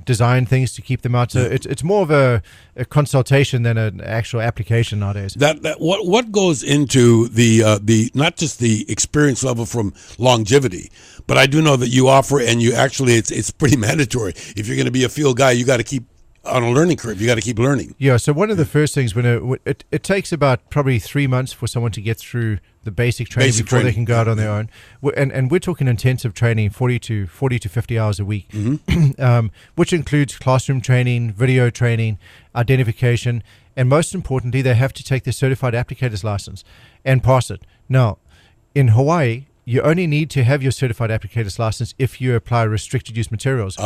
design things to keep them out. So it's more of a consultation than an actual application nowadays. What goes into the not just the experience level from longevity, but I do know that you offer, and you actually it's pretty mandatory. If you're going to be a field guy, you got to keep on a learning curve. You got to keep learning. Yeah. So one of the first things when it takes about probably 3 months for someone to get through the basic training before they can go out on their own, and we're talking intensive training, 40 to 50 hours a week, which includes classroom training, video training, identification, and most importantly, they have to take their certified applicator's license and pass it. Now, in Hawaii, you only need to have your certified applicator's license if you apply restricted use materials,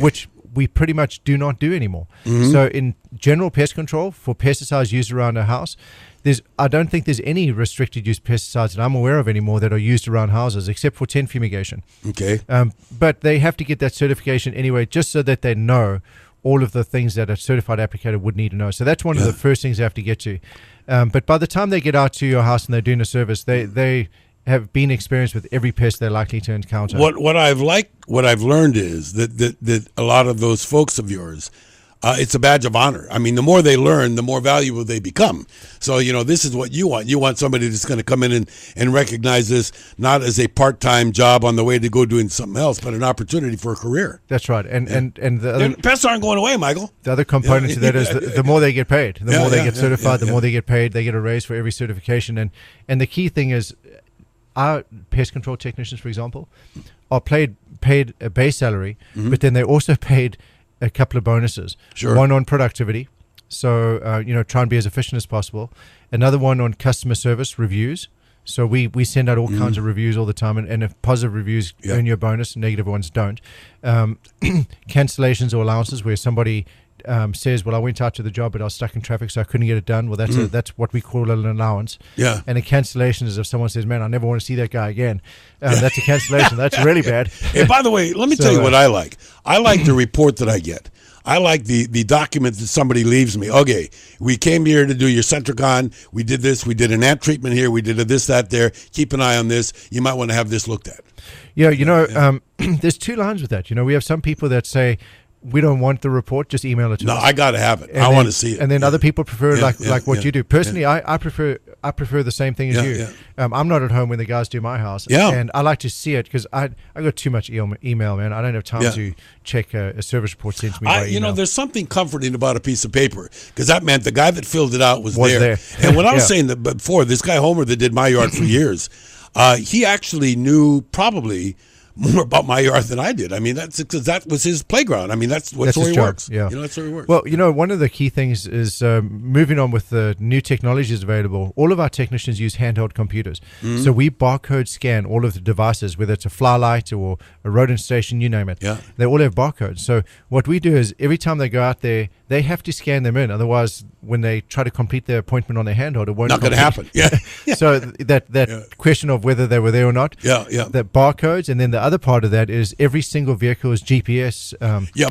which we pretty much do not do anymore. So in general pest control for pesticides used around a house, I don't think there's any restricted use pesticides that I'm aware of anymore that are used around houses, except for tent fumigation. Okay. But they have to get that certification anyway, just so that they know all of the things that a certified applicator would need to know. So that's one of the first things they have to get to. But by the time they get out to your house and they're doing a service, they have been experienced with every pest they're likely to encounter. What I've learned is that a lot of those folks of yours, it's a badge of honor. I mean, the more they learn, the more valuable they become. So, this is what you want. You want somebody that's going to come in and recognize this not as a part-time job on the way to go doing something else, but an opportunity for a career. That's right. And the other, pests aren't going away, Michael. The other component to that is the more they get paid, the more they get certified, the more they get paid. They get a raise for every certification. And the key thing is our pest control technicians, for example, are paid a base salary, but then they're also paid a couple of bonuses. Sure. One on productivity, so try and be as efficient as possible. Another one on customer service reviews. So we send out all kinds of reviews all the time, and if positive reviews earn you a bonus, negative ones don't. Cancellations or allowances where somebody says, well, I went out to the job, but I was stuck in traffic, so I couldn't get it done. Well, that's what we call an allowance. Yeah. And a cancellation is if someone says, man, I never want to see that guy again. That's a cancellation. That's really bad. Hey, by the way, let me tell you what I like. I like the report that I get. I like the document that somebody leaves me. Okay, we came here to do your Centricon. We did this. We did an ant treatment here. We did a this, that, there. Keep an eye on this. You might want to have this looked at. Yeah, there's two lines with that. We have some people that say, we don't want the report, just email it to us. No, I got to have it. I want to see it. And then other people prefer like what you do. Personally, I prefer the same thing as you. Yeah. I'm not at home when the guys do my house. Yeah. And I like to see it because I got too much email, man. I don't have time to check a service report sent to me by email. There's something comforting about a piece of paper because that meant the guy that filled it out was there. And when I was saying that before, this guy Homer that did my yard for years, he actually knew probably more about my yard than I did. I mean, that's because that was his playground. I mean, that's where he works. Yeah. That's where he works. Well, one of the key things is moving on with the new technologies available. All of our technicians use handheld computers. So we barcode scan all of the devices, whether it's a fly light or a rodent station, you name it. Yeah. They all have barcodes. So what we do is every time they go out there, they have to scan them in. Otherwise, when they try to complete their appointment on their handheld, it won't. Not going to happen. Yeah. So that question of whether they were there or not. Yeah. The barcodes, and then the other part of that is every single vehicle is GPS.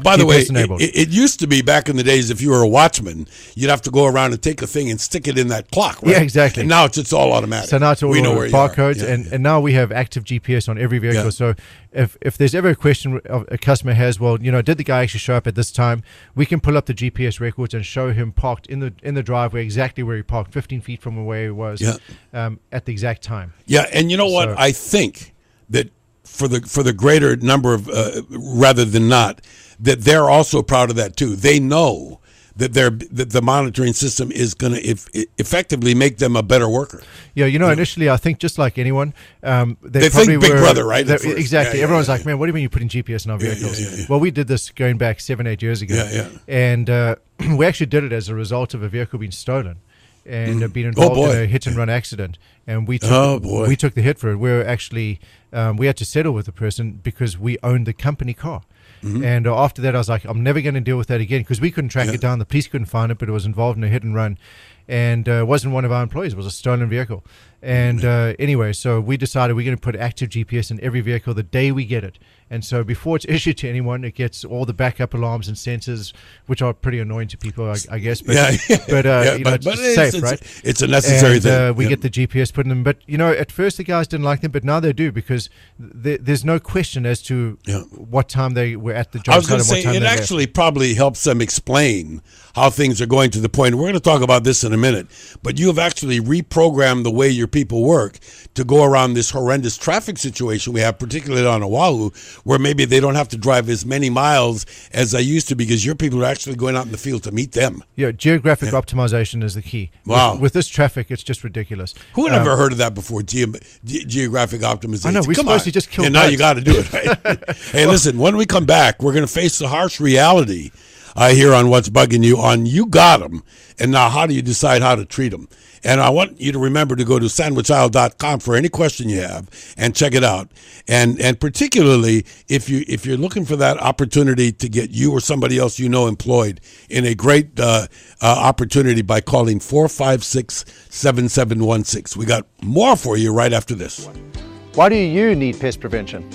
By the way, enabled. It used to be back in the days if you were a watchman, you'd have to go around and take a thing and stick it in that clock. Right? Yeah, exactly. And now it's all automatic. So now it's all we know where barcodes, and now we have active GPS on every vehicle. Yeah. So if there's ever a question a customer has, well, did the guy actually show up at this time? We can pull up the GPS records and show him parked in the driveway exactly where he parked, 15 feet from where he was at the exact time. Yeah, and you know what? I think that for the greater number of rather than not, that they're also proud of that too. They know that the monitoring system is going to effectively make them a better worker. Yeah, initially I think just like anyone, they think Big Brother, right? Exactly. Everyone's like, man, what do you mean you're putting GPS in our vehicles? Yeah. Well, we did this going back 7-8 years ago. Yeah. And we actually did it as a result of a vehicle being stolen and being involved in a hit-and-run accident. And we took the hit for it. We were actually we had to settle with the person because we owned the company car. And after that, I was like, I'm never going to deal with that again because we couldn't track it down. The police couldn't find it, but it was involved in a hit and run. and it wasn't one of our employees. It was a stolen vehicle. And anyway, so we decided we're going to put active GPS in every vehicle the day we get it. And so before it's issued to anyone, it gets all the backup alarms and sensors, which are pretty annoying to people, I guess. But, it's safe, right? It's a necessary thing. We get the GPS put in them. But, at first the guys didn't like them, but now they do, because there's no question as to what time they were at the job. I was going to say, it actually probably helps them explain how things are going to the point. We're going to talk about this in a minute. But you have actually reprogrammed the way your people work to go around this horrendous traffic situation we have, particularly on Oahu, where maybe they don't have to drive as many miles as they used to, because your people are actually going out in the field to meet them. Yeah, geographic optimization is the key. Wow. With this traffic, it's just ridiculous. Who had ever heard of that before, geographic optimization? I know, we're supposed to just kill and now you got to do it, right? Hey, listen, when we come back, we're going to face the harsh reality here on What's Bugging You on You Got 'em, and now how do you decide how to treat them? And I want you to remember to go to sandwichaisle.com for any question you have and check it out. And particularly if you're looking for that opportunity to get you or somebody else employed in a great opportunity by calling 456-7716. We got more for you right after this. Why do you need pest prevention?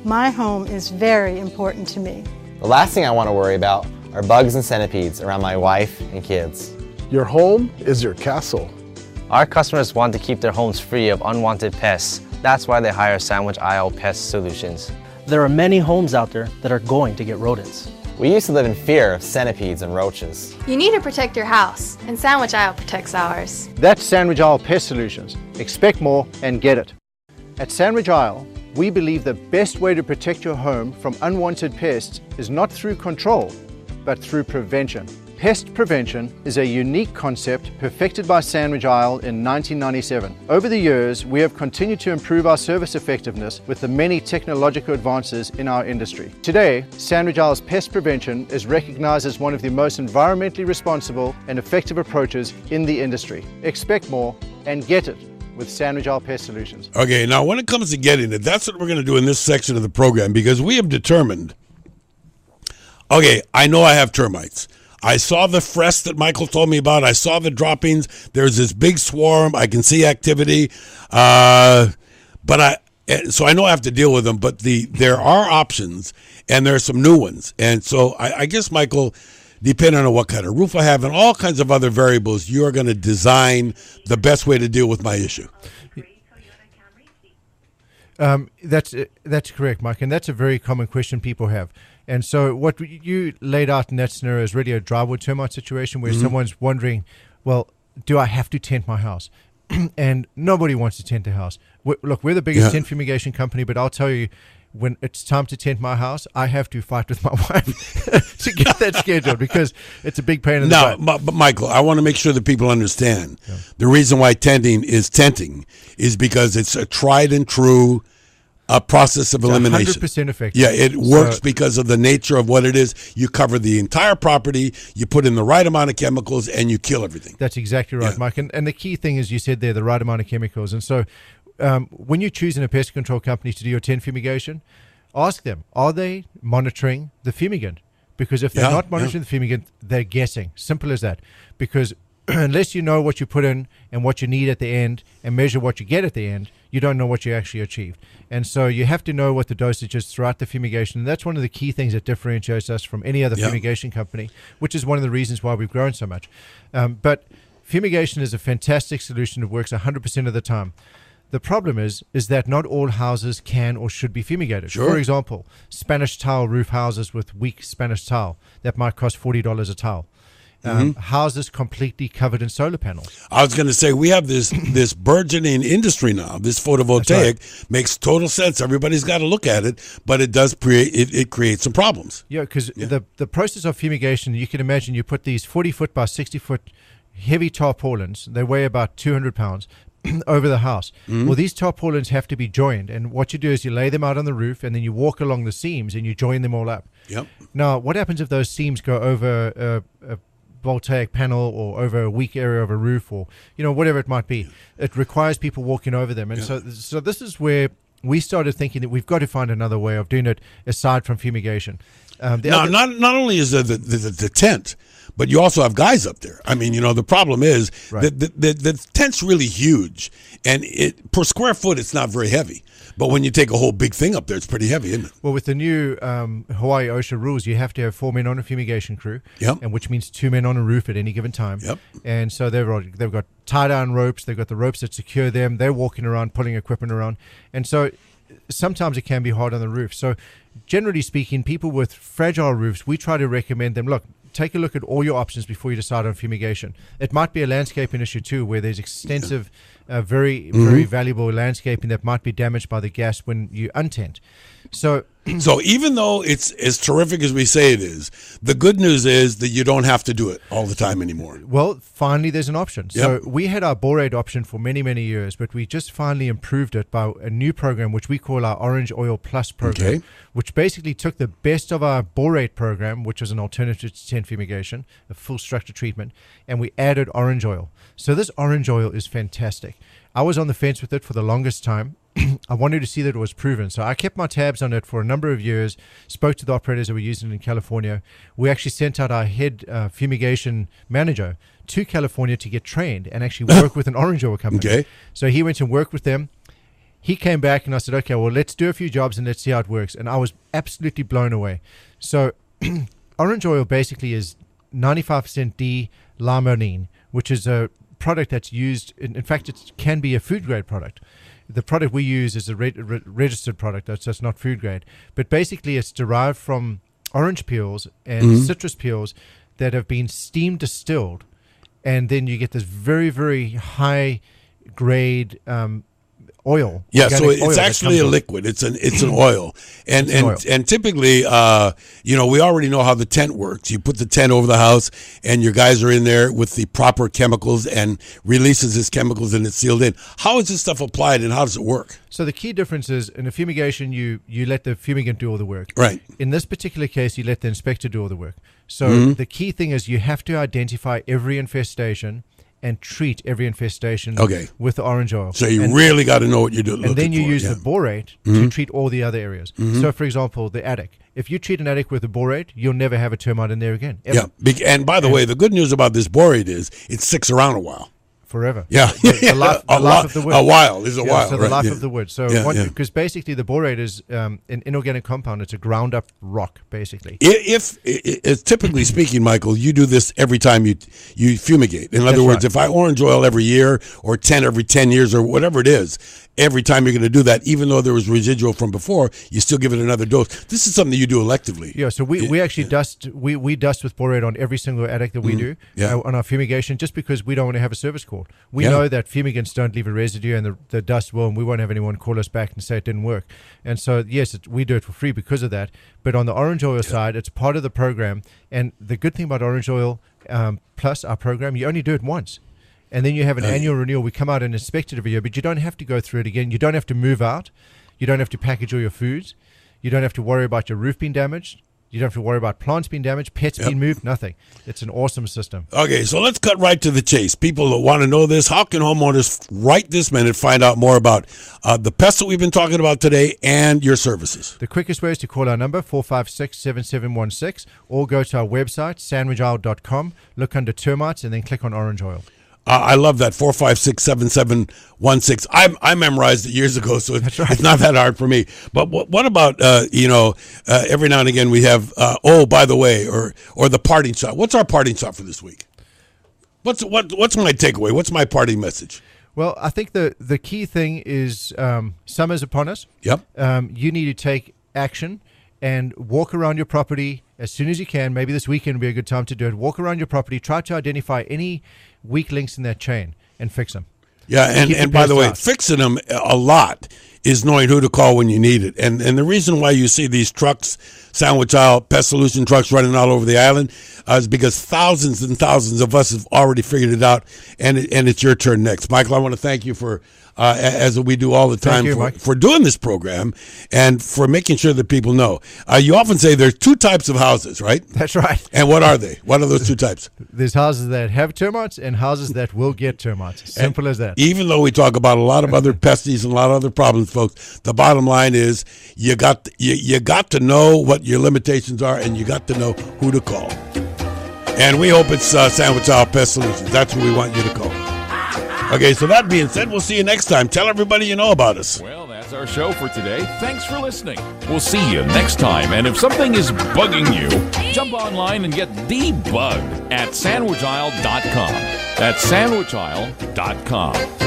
My home is very important to me. The last thing I want to worry about are bugs and centipedes around my wife and kids. Your home is your castle. Our customers want to keep their homes free of unwanted pests. That's why they hire Sandwich Isle Pest Solutions. There are many homes out there that are going to get rodents. We used to live in fear of centipedes and roaches. You need to protect your house, and Sandwich Isle protects ours. That's Sandwich Isle Pest Solutions. Expect more and get it. At Sandwich Isle, we believe the best way to protect your home from unwanted pests is not through control, but through prevention. Pest prevention is a unique concept perfected by Sandwich Isle in 1997. Over the years, we have continued to improve our service effectiveness with the many technological advances in our industry. Today, Sandwich Isle's pest prevention is recognized as one of the most environmentally responsible and effective approaches in the industry. Expect more and get it with Sandwich Isle Pest Solutions. Okay, now when it comes to getting it, that's what we're going to do in this section of the program, because we have determined, okay, I know I have termites. I saw the fresh that Michael told me about. I saw the droppings. There's this big swarm. I can see activity. So I know I have to deal with them, but there are options, and there are some new ones. And so I guess, Michael, depending on what kind of roof I have and all kinds of other variables, you are going to design the best way to deal with my issue. That's correct, Mike, and that's a very common question people have. And so what you laid out in that scenario is really a drywood termite situation where someone's wondering, well, do I have to tent my house? And nobody wants to tent a house. Look, we're the biggest tent fumigation company, but I'll tell you, when it's time to tent my house, I have to fight with my wife to get that scheduled, because it's a big pain in the butt. But Michael, I want to make sure that people understand the reason why tenting is because it's a tried and true process of elimination. 100% effective. Yeah, it works because of the nature of what it is. You cover the entire property, you put in the right amount of chemicals, and you kill everything. That's exactly right, Mike. And the key thing is, you said there, the right amount of chemicals. And so when you're choosing a pest control company to do your tent fumigation, ask them, are they monitoring the fumigant? Because if they're not monitoring the fumigant, they're guessing. Simple as that. Because unless you know what you put in and what you need at the end and measure what you get at the end, you don't know what you actually achieved. And so you have to know what the dosage is throughout the fumigation. And that's one of the key things that differentiates us from any other fumigation company, which is one of the reasons why we've grown so much. But fumigation is a fantastic solution. It works 100% of the time. The problem is that not all houses can or should be fumigated. Sure. For example, Spanish tile roof houses with weak Spanish tile, that might cost $40 a tile. Houses completely covered in solar panels. I was going to say, we have this burgeoning industry now. This photovoltaic makes total sense. Everybody's got to look at it, but it does create some problems. Yeah, because the process of fumigation, you can imagine you put these 40-foot by 60-foot heavy tarpaulins. They weigh about 200 pounds. Over the house. Well, these tarpaulins have to be joined, and what you do is you lay them out on the roof, and then you walk along the seams and you join them all up. Now, what happens if those seams go over a voltaic panel or over a weak area of a roof, or whatever it might be? It requires people walking over them, and so this is where we started thinking that we've got to find another way of doing it aside from fumigation. Not only is there the tent, but you also have guys up there. I mean, the problem is that the tent's really huge, and per square foot, it's not very heavy. But when you take a whole big thing up there, it's pretty heavy, isn't it? Well, with the new Hawaii OSHA rules, you have to have 4 men on a fumigation crew, and which means 2 men on a roof at any given time. Yep. And so they've got tie-down ropes, they've got the ropes that secure them, they're walking around, pulling equipment around. And so sometimes it can be hard on the roof. So generally speaking, people with fragile roofs, we try to recommend them, look, take a look at all your options before you decide on fumigation. It might be a landscaping issue too, where there's extensive, very valuable landscaping that might be damaged by the gas when you untent. So even though it's as terrific as we say it is, the good news is that you don't have to do it all the time anymore. Well, finally there's an option. So we had our borate option for many, many years, but we just finally improved it by a new program which we call our Orange Oil Plus program, which basically took the best of our borate program, which was an alternative to tent fumigation, a full structure treatment, and we added orange oil. So this orange oil is fantastic. I was on the fence with it for the longest time. I wanted to see that it was proven. So I kept my tabs on it for a number of years, spoke to the operators that were using it in California. We actually sent out our head fumigation manager to California to get trained and actually work with an orange oil company. Okay. So he went and worked with them. He came back and I said, okay, well, let's do a few jobs and let's see how it works. And I was absolutely blown away. So orange oil basically is 95% D-limonene, which is a product that's used, in fact, it can be a food grade product. The product we use is a registered product, so it's not food grade. But basically, it's derived from orange peels and citrus peels that have been steam distilled, and then you get this very, very high grade oil. Yeah, so it's actually a liquid. It's an oil, and typically, we already know how the tent works. You put the tent over the house, and your guys are in there with the proper chemicals and releases his chemicals, and it's sealed in. How is this stuff applied, and how does it work? So the key difference is in a fumigation, you let the fumigant do all the work. Right. In this particular case, you let the inspector do all the work. So the key thing is you have to identify every infestation and treat every infestation with the orange oil. So you really got to know what you're doing. And then you use the borate to treat all the other areas. So, for example, the attic. If you treat an attic with a borate, you'll never have a termite in there again. Ever. Yeah. And by the way, the good news about this borate is it sticks around a while. Forever. Yeah. The life of the wood. A while is a while. So the life of the wood. So because basically the borate is an inorganic compound. It's a ground up rock, basically. If typically speaking, Michael, you do this every time you fumigate. In other words, if I orange oil every year or 10 every 10 years or whatever it is, every time you're going to do that, even though there was residual from before, you still give it another dose. This is something that you do electively. Yeah, so we actually dust we dust with borate on every single attic that we do on our fumigation, just because we don't want to have a service call. We know that fumigants don't leave a residue, and the dust will, and we won't have anyone call us back and say it didn't work. And so, yes, we do it for free because of that. But on the orange oil side, it's part of the program. And the good thing about orange oil plus our program, you only do it once. And then you have an annual renewal. We come out and inspect it every year, but you don't have to go through it again. You don't have to move out. You don't have to package all your foods. You don't have to worry about your roof being damaged. You don't have to worry about plants being damaged, pets being moved, nothing. It's an awesome system. Okay, so let's cut right to the chase. People that want to know this, how can homeowners right this minute find out more about the pests that we've been talking about today and your services? The quickest way is to call our number, 456-7716, or go to our website, sandwichile.com, look under termites, and then click on orange oil. I love that, 456-7716. I memorized it years ago, so it's not that hard for me. But what about, every now and again we have, by the way, or the parting shot. What's our parting shot for this week? What's my takeaway? What's my parting message? Well, I think the key thing is summer's upon us. Yep. You need to take action and walk around your property as soon as you can. Maybe this weekend would be a good time to do it. Walk around your property. Try to identify any weak links in that chain and fix them. Yeah, and by the way, fixing them a lot is knowing who to call when you need it. And the reason why you see these trucks, Sandwich Isle Pest Solution trucks running all over the island is because thousands and thousands of us have already figured it out, and it's your turn next. Michael, I want to thank you for as we do all the time for doing this program and for making sure that people know. You often say there's two types of houses, right? That's right. And what are they? What are those two types? There's houses that have termites and houses that will get termites. Simple as that. Even though we talk about a lot of other pesties and a lot of other problems, folks, the bottom line is you got to know what your limitations are, and you got to know who to call. And we hope it's Sandwich Isle Pest Solutions. That's who we want you to call. Okay, so that being said, we'll see you next time. Tell everybody you know about us. Well, that's our show for today. Thanks for listening. We'll see you next time. And if something is bugging you, jump online and get debugged at sandwichisle.com. That's sandwichisle.com.